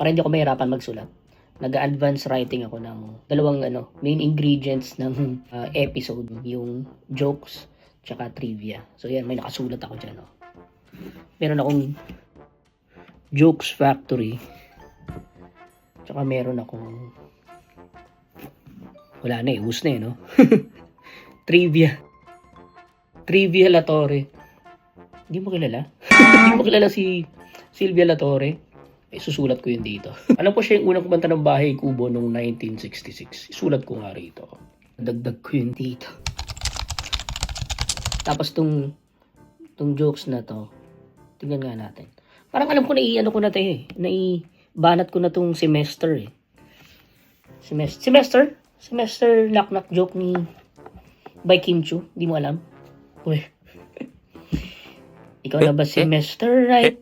para hindi ako mahirapan magsulat. Nag-advance writing ako ng dalawang main ingredients ng episode, yung jokes tsaka trivia. So yan, may nakasulat ako dyan. Oh. Meron akong jokes factory. Tsaka meron akong wala na eh, ubus na eh, no? Trivia Latore. Hindi mo kilala? Hindi mo kilala si Sylvia Latore? Susulat ko yun dito. Alam ko siya yung unang kumanta ng Bahay Kubo noong 1966. Isulat ko nga rito. Dagdag ko yun dito. Tapos tong jokes na to, tingnan nga natin. Parang alam ko na ko na to eh. Naibanat ko na tong semester eh. Semester knock-knock joke ni by Kim Chu. Di mo alam? Uy. Ikaw na ba semester, right?